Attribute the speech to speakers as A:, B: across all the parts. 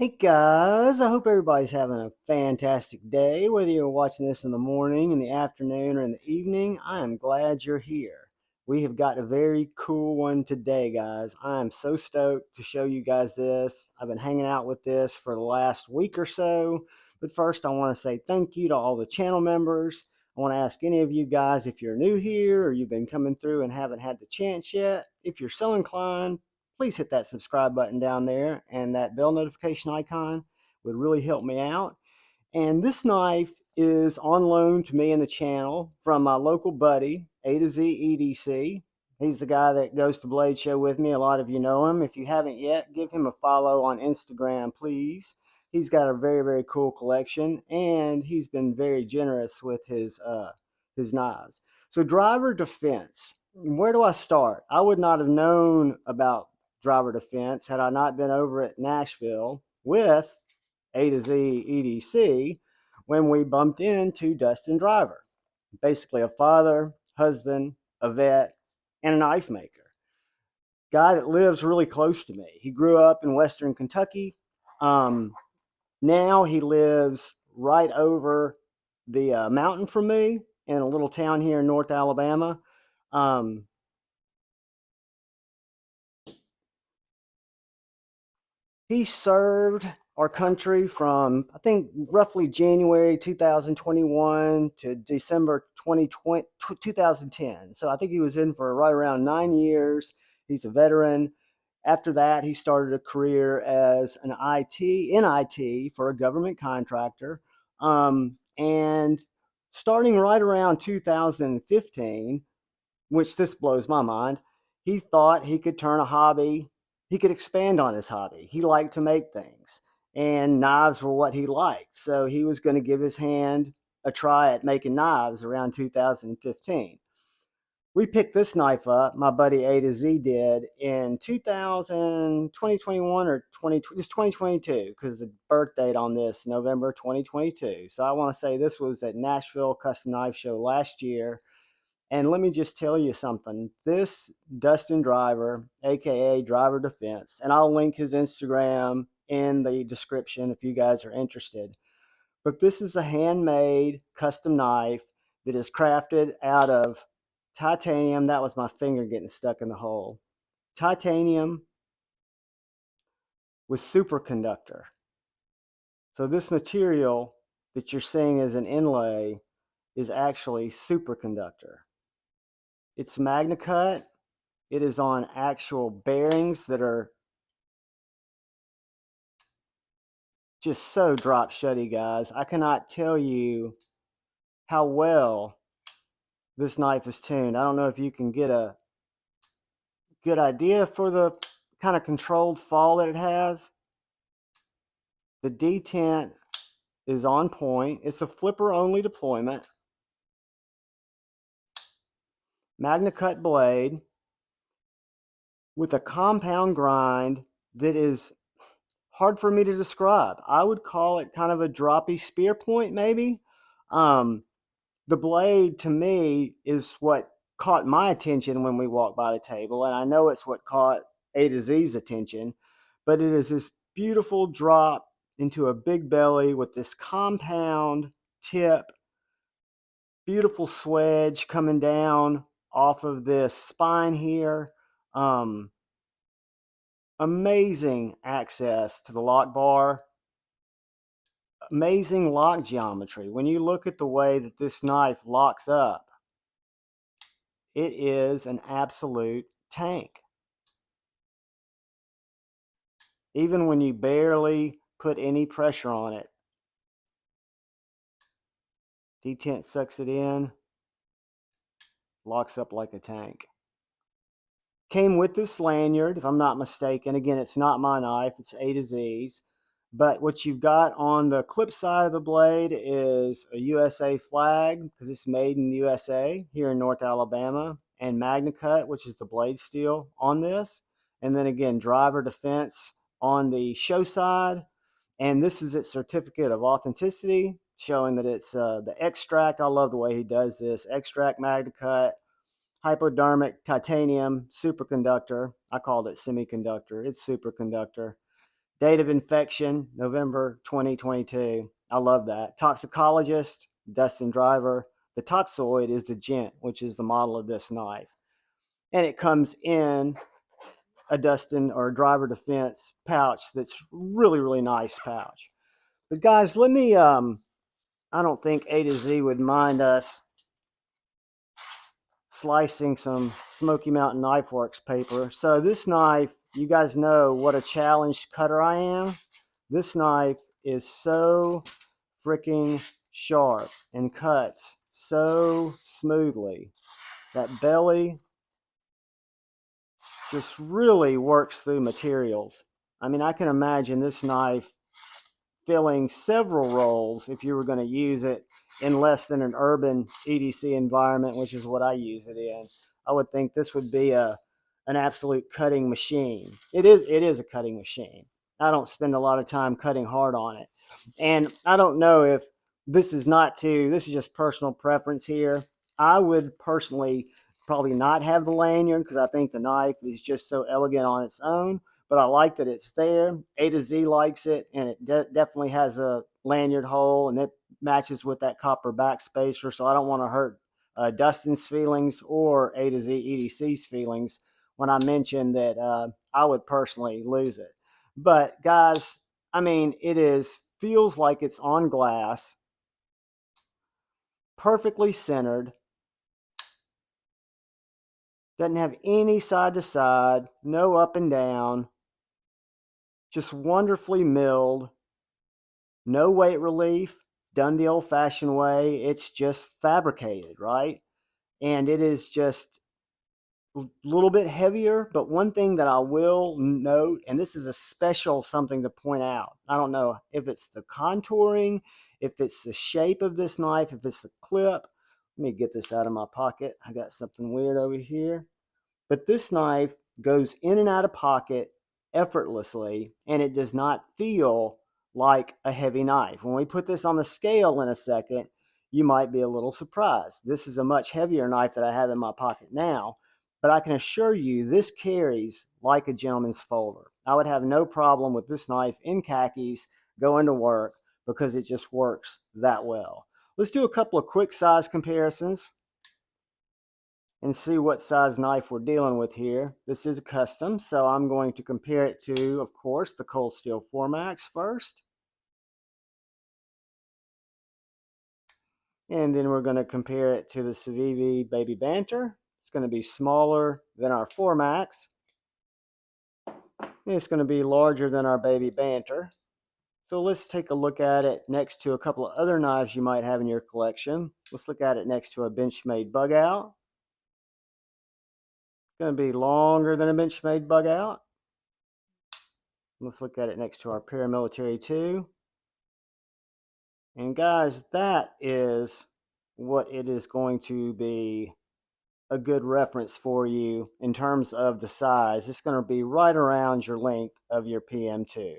A: Hey guys, I hope everybody's having a fantastic day. Whether you're watching this in the morning, in the afternoon, or in the evening, I am glad you're here. We have got a very cool one today, guys. I am so stoked to show you guys this. I've been hanging out with this for the last week or so. But first, I want to say thank you to all the channel members. I want to ask any of you guys if you're new here or you've been coming through and haven't had the chance yet, if you're so inclined, please hit that subscribe button down there and that bell notification icon would really help me out. And this knife is on loan to me and the channel from my local buddy, A to Z EDC. He's the guy that goes to Blade Show with me. A lot of you know him. If you haven't yet, give him a follow on Instagram, please. He's got a very, very cool collection, and he's been very generous with his knives. So driver defense, where do I start? I would not have known about driver defense had I not been over at Nashville with A to Z EDC when we bumped into Dustin Driver, basically a father, husband, a vet, and a knife maker. Guy that lives really close to me. He grew up in Western Kentucky. Um, Now he lives right over the mountain from me in a little town here in North Alabama. Um, He served our country from, I think, roughly January 2021 to December 2020, 2010. So I think he was in for right around 9 years. He's a veteran. After that, he started a career as an IT for a government contractor. And starting right around 2015, which this blows my mind, he thought he could turn a hobby, he could expand on his hobby. He liked to make things, and knives were what he liked. So he was going to give his hand a try at making knives around 2015. We picked this knife up, my buddy A to Z did, in 2021 or 2022, because the birth date on this, November 2022. So I want to say this was at Nashville Custom Knife Show last year. And let me just tell you something. This Dustin Driver, aka Driver Defense, and I'll link his Instagram in the description if you guys are interested. But this is a handmade custom knife that is crafted out of titanium. That was my finger getting stuck in the hole. Titanium with superconductor. So this material that you're seeing as an inlay is actually superconductor. It's Magna Cut. It is on actual bearings that are just so drop shutty, guys. I cannot tell you how well this knife is tuned. I don't know if you can get a good idea for the kind of controlled fall that it has. The detent is on point. It's a flipper only deployment. Magna Cut blade with a compound grind that is hard for me to describe. I would call it kind of a droppy spear point, maybe. The blade to me is what caught my attention when we walked by the table, and I know it's what caught A to Z's attention, but it is this beautiful drop into a big belly with this compound tip, beautiful swedge coming down off of this spine here. Um, Amazing access to the lock bar, amazing lock geometry. When you look at the way that this knife locks up, it is an absolute tank. Even when you barely put any pressure on it, detent sucks it in, locks up like a tank. Came with this lanyard, if I'm not mistaken. Again, it's not my knife, it's A to Z's. But what you've got on the clip side of the blade is a USA flag, because it's made in the USA here in North Alabama, and Magna Cut, which is the blade steel on this. And then again, Driver Defense on the show side. And this is its certificate of authenticity, showing that it's the extract. I love the way he does this. Extract Magna Cut, hypodermic titanium superconductor. I called it semiconductor. It's superconductor. Date of infection, November 2022. I love that. Toxicologist, Dustin Driver. The toxoid is the Gent, which is the model of this knife. And it comes in a Dustin or a Driver Defense pouch that's really, really nice pouch. But guys, let me, I don't think A to Z would mind us slicing some Smoky Mountain Knife Works paper. So this knife, you guys know what a challenged cutter I am. This knife is so freaking sharp and cuts so smoothly. That belly just really works through materials. I mean, I can imagine this knife filling several roles if you were going to use it in less than an urban EDC environment, which is what I use it in. I would think this would be an absolute cutting machine. It is a cutting machine. I don't spend a lot of time cutting hard on it. And I don't know if this is just personal preference here. I would personally probably not have the lanyard because I think the knife is just so elegant on its own, but I like that it's there. A to Z likes it, and it definitely has a lanyard hole, and it matches with that copper backspacer, so I don't want to hurt Dustin's feelings or A to Z EDC's feelings when I mention that I would personally lose it. But guys, I mean, feels like it's on glass, perfectly centered, doesn't have any side to side, no up and down, just wonderfully milled, no weight relief, done the old fashioned way. It's just fabricated, right? And it is just a little bit heavier. But one thing that I will note, and this is a special something to point out, I don't know if it's the contouring, if it's the shape of this knife, if it's the clip. Let me get this out of my pocket. I got something weird over here. But this knife goes in and out of pocket effortlessly, and it does not feel like a heavy knife. When we put this on the scale in a second, you might be a little surprised. This is a much heavier knife that I have in my pocket now, but I can assure you this carries like a gentleman's folder. I would have no problem with this knife in khakis going to work because it just works that well. Let's do a couple of quick size comparisons and see what size knife we're dealing with here. This is a custom, so I'm going to compare it to, of course, the Cold Steel 4MAX first. And then we're going to compare it to the Civivi Baby Banter. It's going to be smaller than our 4MAX. It's going to be larger than our Baby Banter. So let's take a look at it next to a couple of other knives you might have in your collection. Let's look at it next to a Benchmade Bug Out. It's going to be longer than a Benchmade Bug Out. Let's look at it next to our Paramilitary 2. And guys, that is what it is going to be a good reference for you in terms of the size. It's going to be right around your length of your PM2.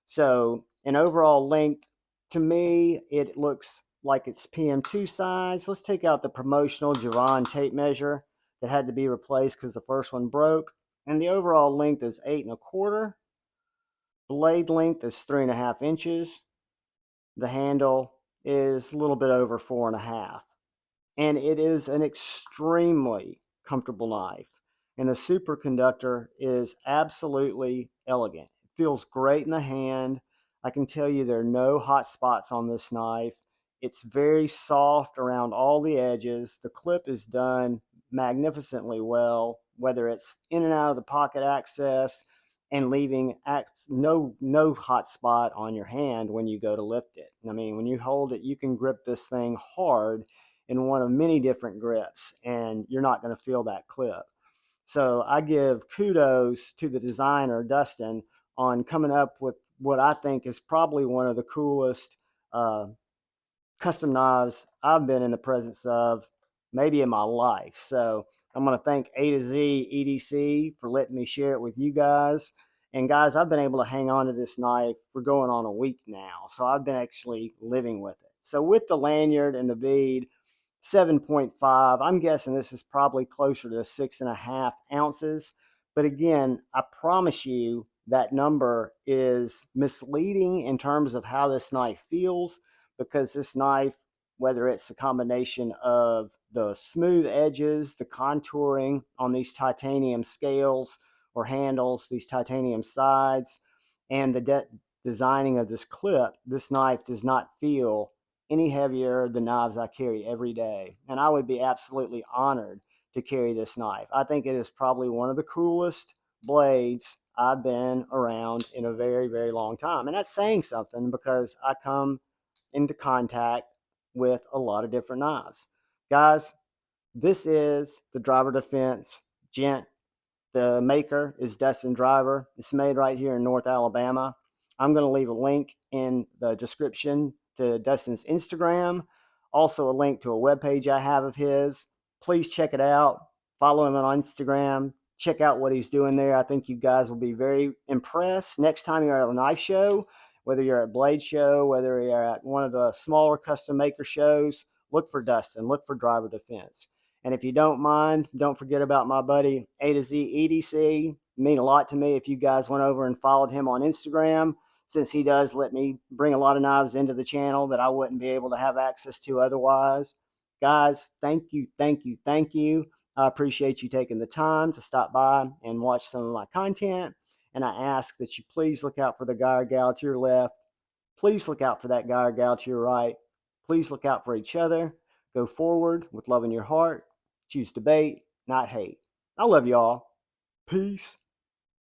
A: So in overall length, to me, it looks like it's PM2 size. Let's take out the promotional Javon tape measure that had to be replaced because the first one broke. And the overall length is 8 1/4. Blade length is 3.5 inches. The handle is a little bit over 4.5. And it is an extremely comfortable knife. And the superconductor is absolutely elegant. It feels great in the hand. I can tell you there are no hot spots on this knife. It's very soft around all the edges. The clip is done magnificently well, whether it's in and out of the pocket access and leaving no hot spot on your hand when you go to lift it. I mean, when you hold it, you can grip this thing hard in one of many different grips, and you're not going to feel that clip. So I give kudos to the designer, Dustin, on coming up with what I think is probably one of the coolest uh, custom knives I've been in the presence of maybe in my life. So I'm going to thank A to Z EDC for letting me share it with you guys. And guys, I've been able to hang on to this knife for going on a week now. So I've been actually living with it. So with the lanyard and the bead, 7.5, I'm guessing this is probably closer to 6.5 ounces. But again, I promise you, that number is misleading in terms of how this knife feels, because this knife, whether it's a combination of the smooth edges, the contouring on these titanium scales or handles, these titanium sides, and the designing of this clip, this knife does not feel any heavier than knives I carry every day. And I would be absolutely honored to carry this knife. I think it is probably one of the coolest blades I've been around in a very, very long time. And that's saying something, because I come into contact with a lot of different knives. Guys, this is the Driver Defense Gent. The maker is Dustin Driver. It's made right here in North Alabama. I'm going to leave a link in the description to Dustin's Instagram, also a link to a webpage I have of his. Please check it out. Follow him on Instagram. Check out what he's doing there. I think you guys will be very impressed. Next time you're at a knife show, whether you're at Blade Show, whether you're at one of the smaller custom maker shows, look for Dustin, look for Driver Defense. And if you don't mind, don't forget about my buddy A to Z EDC. It'd mean a lot to me if you guys went over and followed him on Instagram, since he does let me bring a lot of knives into the channel that I wouldn't be able to have access to otherwise. Guys, thank you, thank you, thank you. I appreciate you taking the time to stop by and watch some of my content. And I ask that you please look out for the guy or gal to your left. Please look out for that guy or gal to your right. Please look out for each other. Go forward with love in your heart. Choose debate, not hate. I love y'all. Peace.